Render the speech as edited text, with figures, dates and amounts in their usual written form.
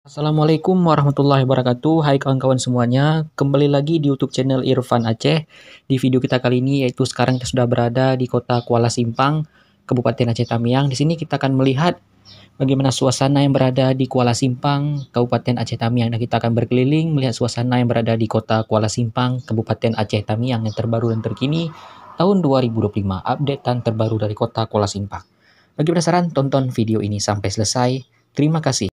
Assalamualaikum warahmatullahi wabarakatuh. Hai kawan-kawan semuanya, kembali lagi di YouTube channel Irfan Aceh. Di video kita kali ini yaitu sekarang kita sudah berada di kota Kuala Simpang, Kabupaten Aceh Tamiang. Di sini kita akan melihat bagaimana suasana yang berada di Kuala Simpang, Kabupaten Aceh Tamiang. Dan kita akan berkeliling melihat suasana yang berada di kota Kuala Simpang, Kabupaten Aceh Tamiang yang terbaru dan terkini tahun 2025. Updatean terbaru dari kota Kuala Simpang. Bagi penasaran, tonton video ini sampai selesai. Terima kasih.